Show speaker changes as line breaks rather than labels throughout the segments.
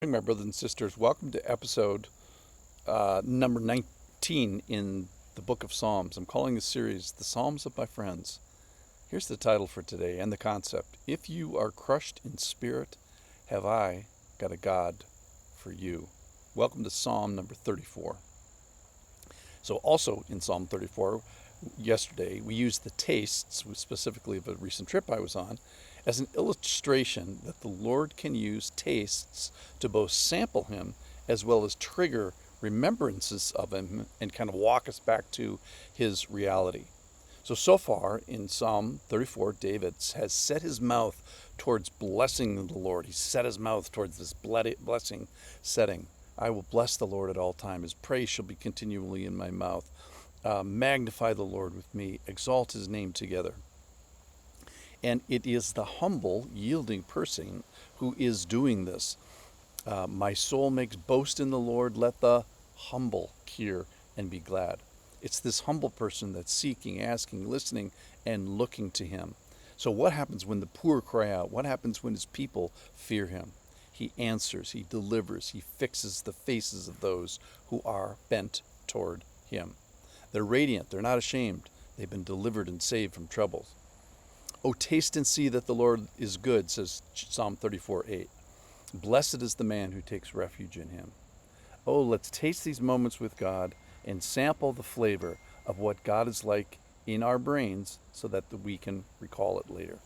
My brothers and sisters. Welcome to episode number 19 in the book of Psalms. I'm calling this series The Psalms of My Friends. Here's the title for today and the concept. If you are crushed in spirit, have I got a God for you. Welcome to Psalm number 34. So also in Psalm 34, yesterday we used the tastes, specifically of a recent trip I was on, as an illustration that the Lord can use tastes to both sample Him as well as trigger remembrances of Him and kind of walk us back to His reality. So far in Psalm 34, David has set his mouth towards blessing the Lord. He's set his mouth towards this blessing setting. I will bless the Lord at all times. His praise shall be continually in my mouth. Magnify the Lord with me. Exalt His name together. And it is the humble, yielding person who is doing this. My soul makes boast in the Lord. Let the humble hear and be glad. It's this humble person that's seeking, asking, listening, and looking to Him. So what happens when the poor cry out? What happens when His people fear Him? He answers, He delivers, He fixes the faces of those who are bent toward Him. They're radiant, they're not ashamed. They've been delivered and saved from troubles. Oh, taste and see that the Lord is good, says Psalm 34:8. Blessed is the man who takes refuge in Him. Oh, let's taste these moments with God and sample the flavor of what God is like in our brains so that we can recall it later.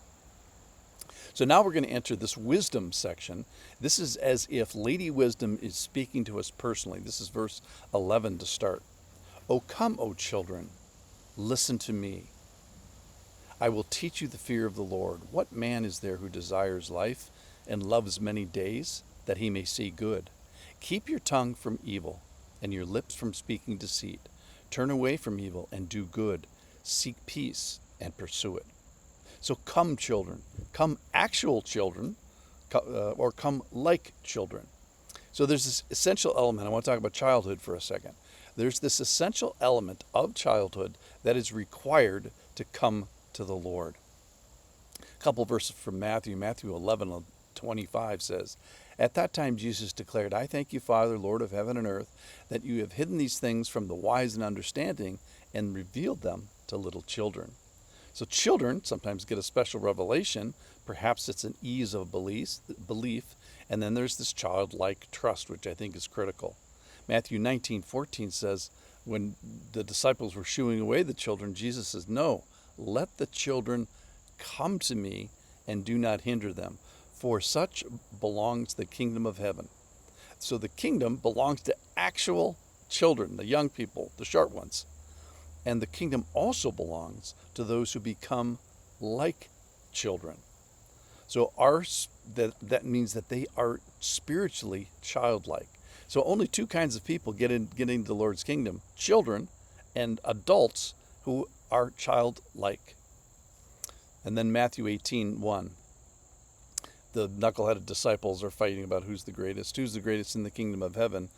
So now we're going to enter this wisdom section. This is as if Lady Wisdom is speaking to us personally. This is verse 11 to start. Oh, come, O children, listen to me. I will teach you the fear of the Lord. What man is there who desires life and loves many days, that he may see good? Keep your tongue from evil and your lips from speaking deceit. Turn away from evil and do good. Seek peace and pursue it. So come, children. Come, actual children, or come like children. So there's this essential element. I want to talk about childhood for a second. There's this essential element of childhood that is required to come to the Lord. A couple verses from Matthew 11:25 says, At that time Jesus declared, I thank you, Father, Lord of heaven and earth, that you have hidden these things from the wise and understanding and revealed them to little children. So children sometimes get a special revelation. Perhaps it's an ease of belief, and then there's this childlike trust, which I think is critical. Matthew 19:14 says, when the disciples were shooing away the children, Jesus says, no, let the children come to me and do not hinder them, for such belongs the kingdom of heaven. So the kingdom belongs to actual children, the young people, the short ones. And the kingdom also belongs to those who become like children. So that means that they are spiritually childlike. So only two kinds of people get into the Lord's kingdom: children and adults who are childlike. And then Matthew 18:1. The knuckleheaded disciples are fighting about who's the greatest in the kingdom of heaven.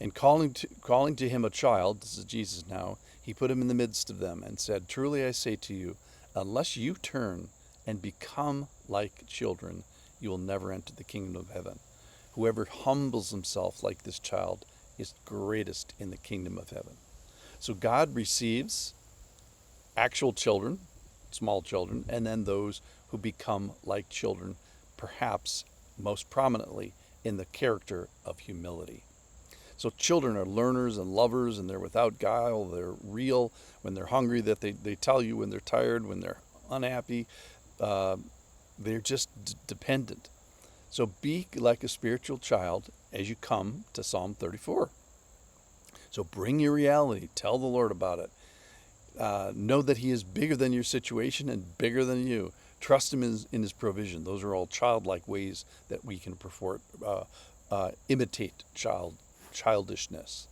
And calling to him a child, this is Jesus now, he put him in the midst of them and said, Truly I say to you, unless you turn and become like children, you will never enter the kingdom of heaven. Whoever humbles himself like this child is greatest in the kingdom of heaven. So God receives actual children, small children, and then those who become like children, perhaps most prominently in the character of humility. So children are learners and lovers, and they're without guile. They're real. When they're hungry, that they tell you. When they're tired, when they're unhappy, they're just dependent. So be like a spiritual child as you come to Psalm 34. So bring your reality. Tell the Lord about it. Know that He is bigger than your situation and bigger than you. Trust Him in His provision. Those are all childlike ways that we can imitate childishness.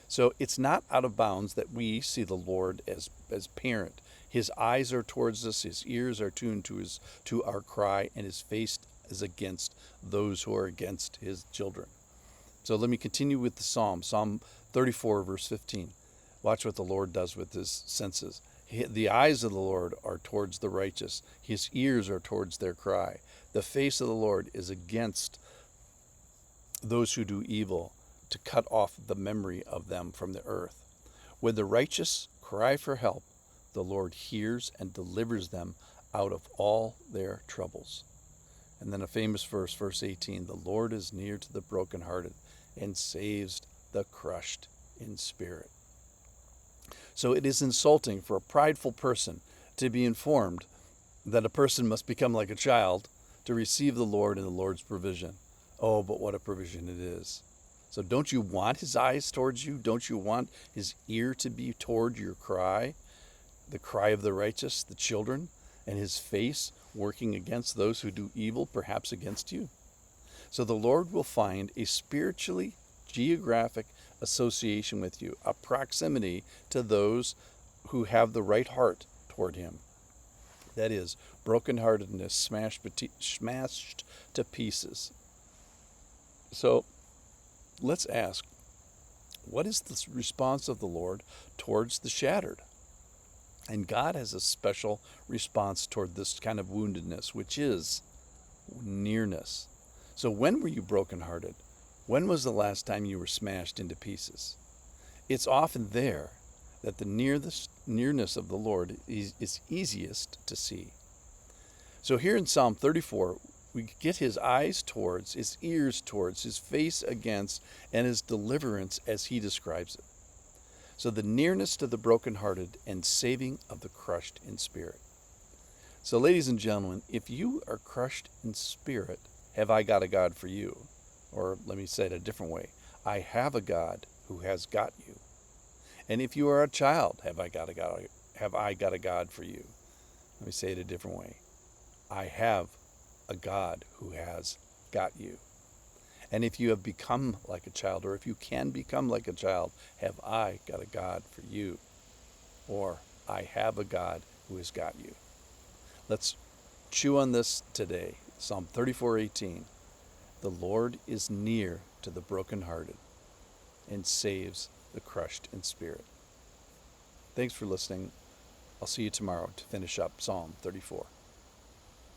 So it's not out of bounds that we see the Lord as parent. His eyes are towards us, His ears are tuned to our cry, and His face is against those who are against His children. So let me continue with the Psalm. Psalm 34, verse 15. Watch what the Lord does with His senses. The eyes of the Lord are towards the righteous. His ears are towards their cry. The face of the Lord is against those who do evil, to cut off the memory of them from the earth. When the righteous cry for help, the Lord hears and delivers them out of all their troubles. And then a famous verse, verse 18, the Lord is near to the brokenhearted and saves the crushed in spirit. So it is insulting for a prideful person to be informed that a person must become like a child to receive the Lord and the Lord's provision. Oh, but what a provision it is. So don't you want his eyes towards you? Don't you want his ear to be toward your cry, the cry of the righteous, the children, and his face working against those who do evil, perhaps against you? So the Lord will find a spiritually geographic association with you, a proximity to those who have the right heart toward him. That is, brokenheartedness smashed to pieces. So let's ask, what is the response of the Lord towards the shattered? And God has a special response toward this kind of woundedness, which is nearness. So when were you brokenhearted? When was the last time you were smashed into pieces? It's often there that the nearness of the Lord is easiest to see. So here in Psalm 34, we get his eyes towards, his ears towards, his face against, and his deliverance as he describes it. So the nearness to the brokenhearted and saving of the crushed in spirit. So ladies and gentlemen, if you are crushed in spirit, have I got a God for you? Or let me say it a different way. I have a God who has got you. And if you are a child, have I got a God for you? Let me say it a different way. I have a God who has got you. And if you have become like a child, or if you can become like a child, have I got a God for you? Or I have a God who has got you. Let's chew on this today. Psalm 34:18. The Lord is near to the brokenhearted and saves the crushed in spirit. Thanks for listening. I'll see you tomorrow to finish up Psalm 34.